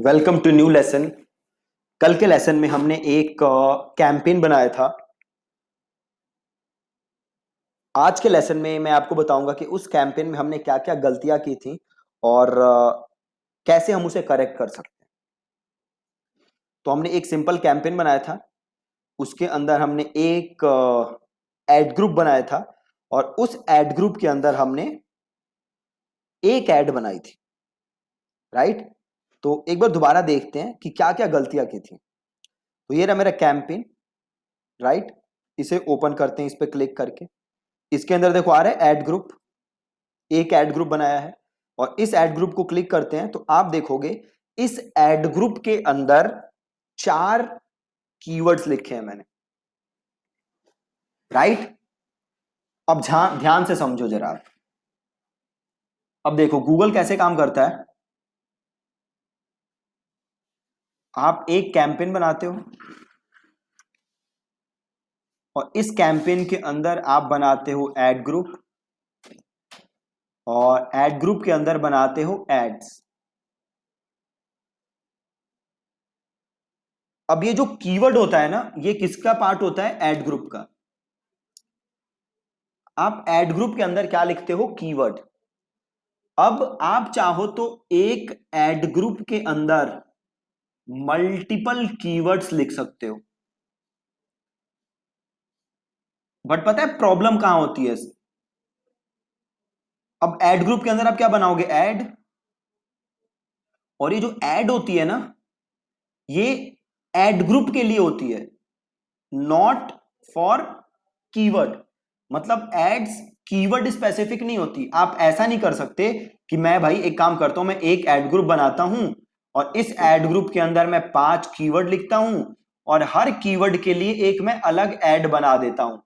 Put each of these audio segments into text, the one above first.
Welcome to new lesson. कल के lesson में हमने एक कैंपेन बनाया था। आज के लेसन में मैं आपको बताऊंगा कि उस कैंपेन में हमने क्या क्या गलतियां की थी और कैसे हम उसे करेक्ट कर सकते हैं। तो हमने एक सिंपल कैंपेन बनाया था। उसके अंदर हमने एक एड ग्रुप बनाया था और उस एड ग्रुप के अंदर हमने एक ऐड बनाई थी। राइट। तो एक बार दोबारा देखते हैं कि क्या क्या गलतियां की थी। तो ये रहा मेरा कैंपेन। राइट। इसे ओपन करते हैं इस पे क्लिक करके। इसके अंदर देखो आ रहा है ऐड ग्रुप। एक ऐड ग्रुप बनाया है और इस ऐड ग्रुप को क्लिक करते हैं तो आप देखोगे इस ऐड ग्रुप के अंदर 4 कीवर्ड्स लिखे हैं मैंने। राइट। अब ध्यान से समझो जरा आप। अब देखो गूगल कैसे काम करता है। आप एक कैंपेन बनाते हो और इस कैंपेन के अंदर आप बनाते हो ऐड ग्रुप और ऐड ग्रुप के अंदर बनाते हो एड्स। अब ये जो कीवर्ड होता है ना, ये किसका पार्ट होता है? ऐड ग्रुप का। आप ऐड ग्रुप के अंदर क्या लिखते हो? कीवर्ड। अब आप चाहो तो एक ऐड ग्रुप के अंदर मल्टीपल कीवर्ड्स लिख सकते हो। बट पता है प्रॉब्लम कहां होती है? अब ऐड ग्रुप के अंदर आप क्या बनाओगे? ऐड। और ये जो ऐड होती है ना, ये ऐड ग्रुप के लिए होती है, नॉट फॉर कीवर्ड। मतलब एड्स कीवर्ड स्पेसिफिक नहीं होती। आप ऐसा नहीं कर सकते कि मैं भाई एक काम करता हूं, मैं एक ऐड ग्रुप बनाता हूं और इस ऐड ग्रुप के अंदर मैं 5 कीवर्ड लिखता हूं और हर कीवर्ड के लिए एक मैं अलग ऐड बना देता हूं।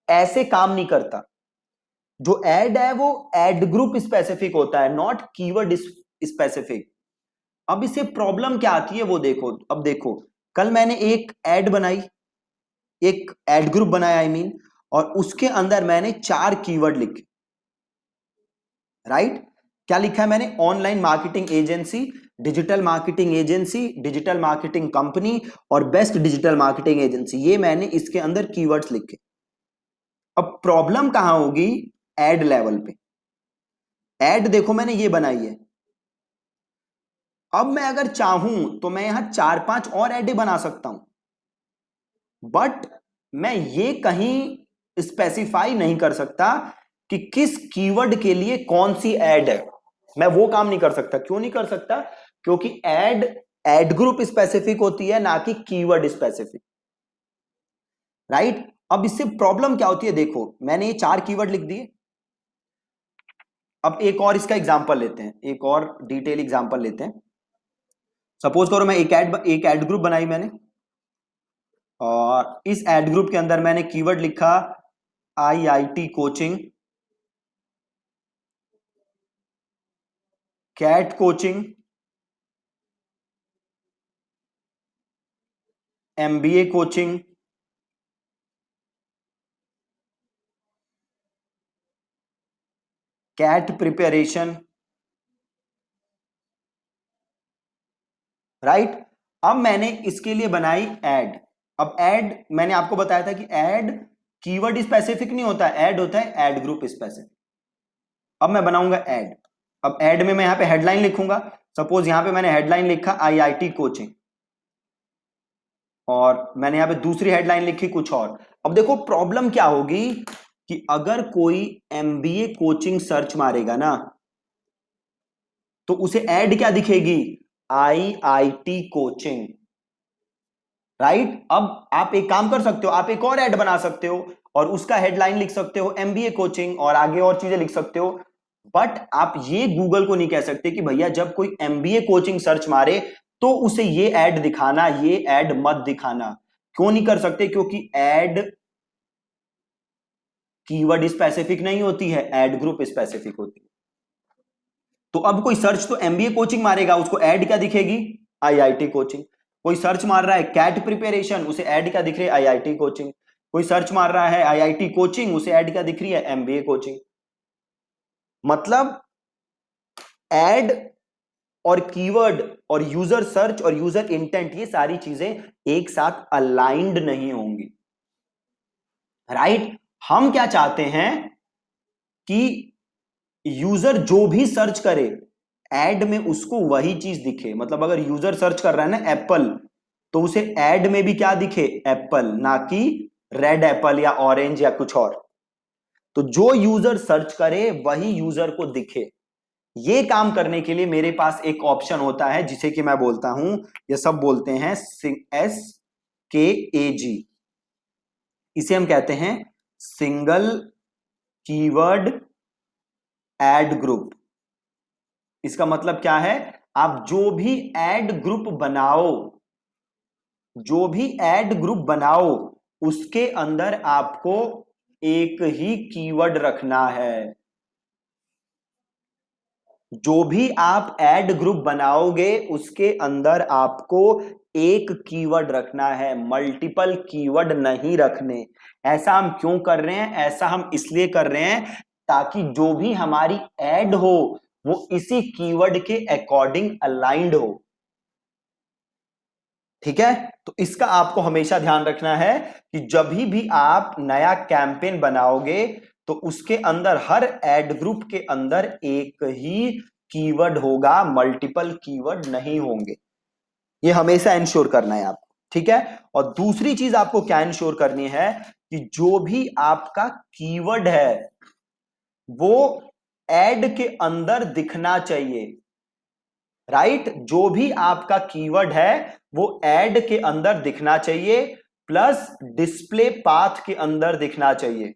ऐसे काम नहीं करता। जो ऐड है वो ऐड ग्रुप स्पेसिफिक होता है, नॉट कीवर्ड स्पेसिफिक। अब इसे प्रॉब्लम क्या आती है वो देखो। अब देखो, कल मैंने एक ऐड बनाई, एक ऐड ग्रुप बनाया आई मीन, और उसके अंदर मैंने 4 कीवर्ड लिखे। राइट। क्या लिखा है मैंने? Online marketing agency, digital marketing agency, digital marketing company और बेस्ट डिजिटल मार्केटिंग एजेंसी। ये मैंने इसके अंदर कीवर्ड्स लिखे। अब प्रॉब्लम कहां होगी? ऐड लेवल पे। ऐड देखो मैंने ये बनाई है। अब मैं अगर चाहूं तो मैं यहां 4-5 और ऐड बना सकता हूं, बट मैं ये कहीं स्पेसिफाई नहीं कर सकता कि किस कीवर्ड के लिए कौन सी ऐड है। मैं वो काम नहीं कर सकता। क्यों नहीं कर सकता? क्योंकि ऐड ऐड ग्रुप स्पेसिफिक होती है, ना कि कीवर्ड स्पेसिफिक। राइट। अब इससे प्रॉब्लम क्या होती है? देखो मैंने ये 4 कीवर्ड लिख दिए। अब एक और इसका एग्जांपल लेते हैं, एक और डिटेल एग्जांपल लेते हैं। सपोज करो मैं एक ऐड ग्रुप बनाई मैंने और इस ऐड ग्रुप के अंदर मैंने कीवर्ड लिखा IIT coaching, CAT coaching, MBA coaching, CAT preparation. Right. अब मैंने इसके लिए बनाई ऐड। अब ऐड मैंने आपको बताया था कि ऐड कीवर्ड स्पेसिफिक नहीं होता, ऐड होता है ऐड ग्रुप स्पेसिफिक। अब मैं बनाऊंगा ऐड। अब ऐड में मैं यहां पे हेडलाइन लिखूंगा। सपोज यहां पे मैंने हेडलाइन लिखा आईआईटी कोचिंग और मैंने यहां पे दूसरी हेडलाइन लिखी कुछ और। अब देखो प्रॉब्लम क्या होगी कि अगर कोई एमबीए कोचिंग सर्च मारेगा ना, तो उसे ऐड क्या दिखेगी? IIT coaching. राइट। अब आप एक काम कर सकते हो, आप एक और ऐड बना सकते हो और उसका हेडलाइन लिख सकते हो एमबीए कोचिंग और आगे और चीजें लिख सकते हो। बट आप ये गूगल को नहीं कह सकते कि भैया जब कोई एमबीए कोचिंग सर्च मारे तो उसे ये ऐड दिखाना, ये ऐड मत दिखाना। क्यों नहीं कर सकते? क्योंकि ऐड कीवर्ड स्पेसिफिक नहीं होती है, ऐड ग्रुप स्पेसिफिक होती है। तो अब कोई सर्च तो एमबीए कोचिंग मारेगा, उसको ऐड क्या दिखेगी? IIT coaching. कोई सर्च मार रहा है कैट प्रिपरेशन, उसे ऐड क्या दिख रही है? IIT coaching. कोई सर्च मार रहा है आईआईटी कोचिंग, उसे ऐड क्या दिख रही है? MBA coaching. मतलब ऐड और कीवर्ड और यूजर सर्च और यूजर इंटेंट, ये सारी चीजें एक साथ अलाइंड नहीं होंगी, राइट। हम क्या चाहते हैं कि यूजर जो भी सर्च करे एड में उसको वही चीज दिखे। मतलब अगर यूजर सर्च कर रहा है ना एप्पल, तो उसे एड में भी क्या दिखे, एप्पल, ना कि रेड एप्पल या ऑरेंज या कुछ और। तो जो यूजर सर्च करे वही यूजर को दिखे। ये काम करने के लिए मेरे पास एक ऑप्शन होता है जिसे कि मैं बोलता हूं, ये सब बोलते हैं SKAG। इसे हम कहते हैं सिंगल कीवर्ड एड ग्रुप। इसका मतलब क्या है, आप जो भी एड ग्रुप बनाओ, जो भी एड ग्रुप बनाओ, उसके अंदर आपको एक ही कीवर्ड रखना है। जो भी आप ऐड ग्रुप बनाओगे उसके अंदर आपको एक कीवर्ड रखना है, मल्टीपल कीवर्ड नहीं रखने। ऐसा हम क्यों कर रहे हैं, ऐसा हम इसलिए कर रहे हैं ताकि जो भी हमारी ऐड हो वो इसी कीवर्ड के अकॉर्डिंग अलाइंड हो। ठीक है, तो इसका आपको हमेशा ध्यान रखना है कि जब भी आप नया कैंपेन बनाओगे तो उसके अंदर हर एड ग्रुप के अंदर एक ही कीवर्ड होगा, मल्टीपल कीवर्ड नहीं होंगे। ये हमेशा इंश्योर करना है आपको, ठीक है। और दूसरी चीज आपको क्या इंश्योर करनी है कि जो भी आपका कीवर्ड है वो एड के अंदर दिखना चाहिए, राइट। जो भी आपका कीवर्ड है वो एड के अंदर दिखना चाहिए, प्लस डिस्प्ले पाथ के अंदर दिखना चाहिए,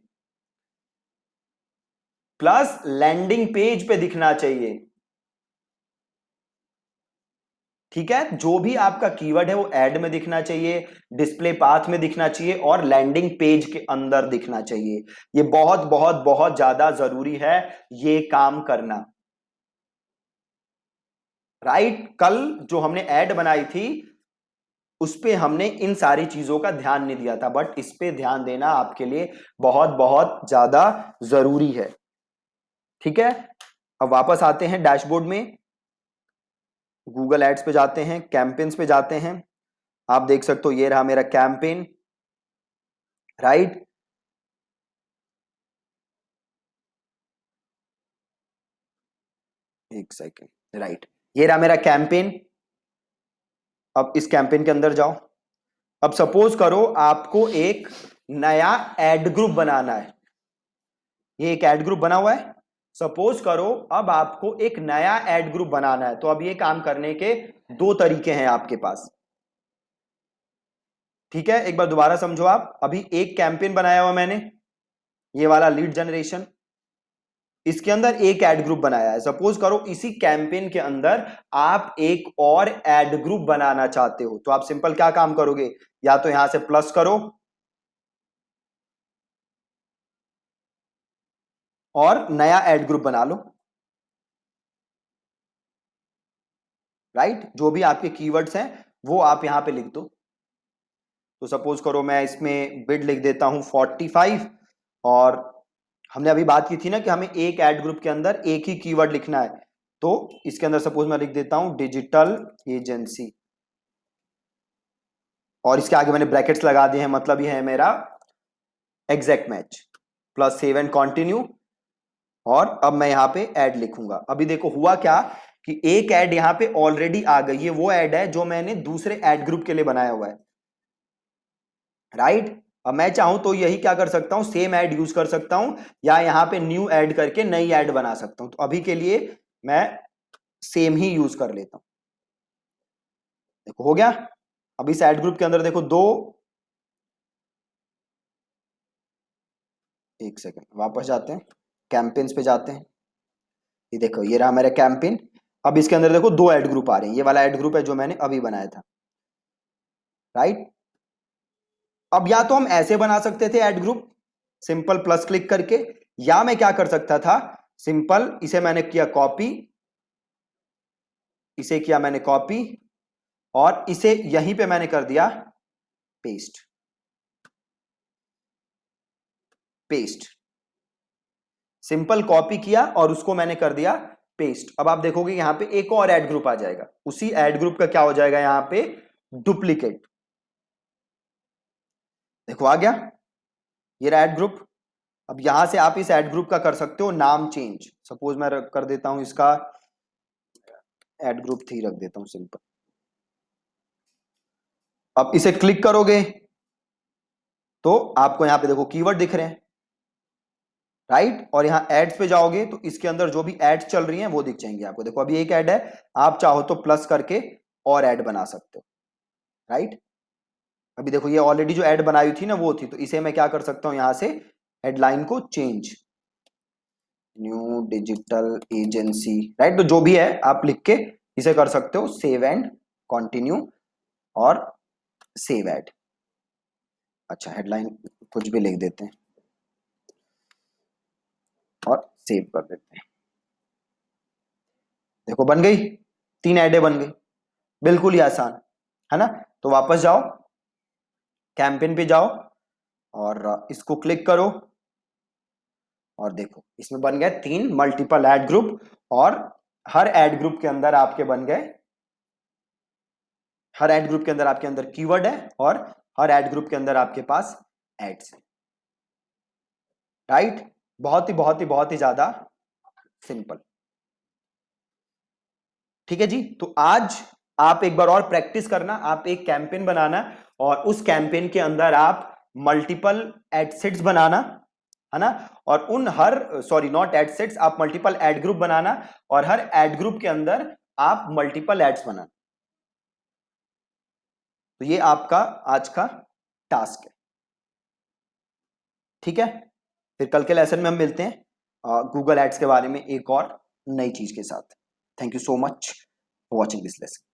प्लस लैंडिंग पेज पे दिखना चाहिए। ठीक है, जो भी आपका कीवर्ड है वो एड में दिखना चाहिए, डिस्प्ले पाथ में दिखना चाहिए और लैंडिंग पेज के अंदर दिखना चाहिए। ये बहुत बहुत बहुत ज्यादा जरूरी है ये काम करना, राइट। कल जो हमने ऐड बनाई थी उस पे हमने इन सारी चीजों का ध्यान नहीं दिया था, बट इस पे ध्यान देना आपके लिए बहुत बहुत ज्यादा जरूरी है। ठीक है, अब वापस आते हैं डैशबोर्ड में, गूगल एड्स पे जाते हैं, कैंपेन्स पे जाते हैं। आप देख सकते हो ये रहा मेरा कैंपेन, राइट। एक सेकेंड, राइट, ये रहा मेरा कैंपेन। अब इस कैंपेन के अंदर जाओ। अब सपोज करो आपको एक नया एड ग्रुप बनाना है, ये एक एड ग्रुप बना हुआ है। सपोज करो अब आपको एक नया एड ग्रुप बनाना है, तो अब ये काम करने के दो तरीके हैं आपके पास। ठीक है, एक बार दोबारा समझो। आप अभी एक कैंपेन बनाया हुआ मैंने, ये वाला लीड जनरेशन, इसके अंदर एक एड ग्रुप बनाया है। सपोज करो इसी कैंपेन के अंदर आप एक और एड ग्रुप बनाना चाहते हो, तो आप सिंपल क्या काम करोगे, या तो यहां से प्लस करो और नया एड ग्रुप बना लो, राइट। जो भी आपके कीवर्ड्स हैं वो आप यहां पे लिख दो। तो सपोज करो मैं इसमें बिड लिख देता हूं 45, और हमने अभी बात की थी ना कि हमें एक एड ग्रुप के अंदर एक ही कीवर्ड लिखना है, तो इसके अंदर सपोज मैं लिख देता हूं डिजिटल एजेंसी, और इसके आगे मैंने ब्रैकेट्स लगा दिए हैं, मतलब ये है मेरा exact match, plus save and continue. और अब मैं यहां पे ऐड लिखूंगा। अभी देखो हुआ क्या कि एक ऐड यहां पे ऑलरेडी आ गई, ये वो ऐड है जो मैंने दूसरे ऐड ग्रुप के लिए बनाया हुआ है, राइट। अब मैं चाहूं तो यही क्या कर सकता हूं, सेम ऐड यूज कर सकता हूं, या यहां पे न्यू ऐड करके नई ऐड बना सकता हूं। तो अभी के लिए मैं सेम ही यूज कर लेता हूं। देखो हो गया। अब इस ऐड ग्रुप के अंदर देखो दो, एक सेकेंड वापस जाते हैं, कैंपेन्स पे जाते हैं। ये देखो ये रहा मेरा कैंपेन। अब इसके अंदर देखो दो ऐड ग्रुप आ रहे हैं, ये वाला ऐड ग्रुप है जो मैंने अभी बनाया था, राइट। अब या तो हम ऐसे बना सकते थे add group, simple plus click करके, या मैं क्या कर सकता था, सिंपल इसे मैंने किया कॉपी, इसे किया मैंने कॉपी, और इसे यहीं पे मैंने कर दिया पेस्ट, पेस्ट। सिंपल कॉपी किया और उसको मैंने कर दिया पेस्ट। अब आप देखोगे यहां पे एक और ऐड ग्रुप आ जाएगा, उसी ऐड ग्रुप का क्या हो जाएगा यहां पे, डुप्लीकेट। देखो आ गया ये ऐड ग्रुप। अब यहां से आप इस ऐड ग्रुप का कर सकते हो नाम चेंज। सपोज मैं कर देता हूं इसका ऐड ग्रुप 3 रख देता हूं सिंपल। अब इसे क्लिक करोगे तो आपको यहां पे देखो कीवर्ड दिख रहे हैं, राइट। और यहां एड्स पे जाओगे तो इसके अंदर जो भी एड्स चल रही हैं वो दिख जाएंगी आपको। देखो अभी एक ऐड है, आप चाहो तो प्लस करके और ऐड बना सकते हो, राइट। अभी देखो ये ऑलरेडी जो ऐड बनाई थी ना वो थी, तो इसे मैं क्या कर सकता हूं यहां से हेडलाइन को change, new digital agency, right. तो जो भी है आप लिख के इसे कर सकते हो सेव एंड कंटिन्यू और सेव एड। अच्छा हेडलाइन कुछ भी लिख देते हैं और सेव कर देते हैं। देखो बन गई, 3 ऐडें बन गई, बिल्कुल ही आसान है ना। तो वापस जाओ, कैंपेन पे जाओ और इसको क्लिक करो और देखो इसमें बन गए 3 मल्टीपल ऐड ग्रुप। और हर ऐड ग्रुप के अंदर आपके बन गए, हर ऐड ग्रुप के अंदर आपके अंदर कीवर्ड है और हर ऐड ग्रुप के अंदर आपके पास एड्स है, राइट। बहुत ही ज्यादा सिंपल। ठीक है जी। तो आज आप एक बार और प्रैक्टिस करना, आप एक कैंपेन बनाना और उस कैंपेन के अंदर आप मल्टीपल एड सेट्स बनाना, है ना। और उन हर, सॉरी नॉट एड सेट्स, आप मल्टीपल एड ग्रुप बनाना और हर एड ग्रुप के अंदर आप मल्टीपल एड्स बनाना। तो ये आपका आज का टास्क है, ठीक है। फिर कल के लेसन में हम मिलते हैं गूगल एड्स के बारे में एक और नई चीज के साथ। Thank you so much for watching this lesson.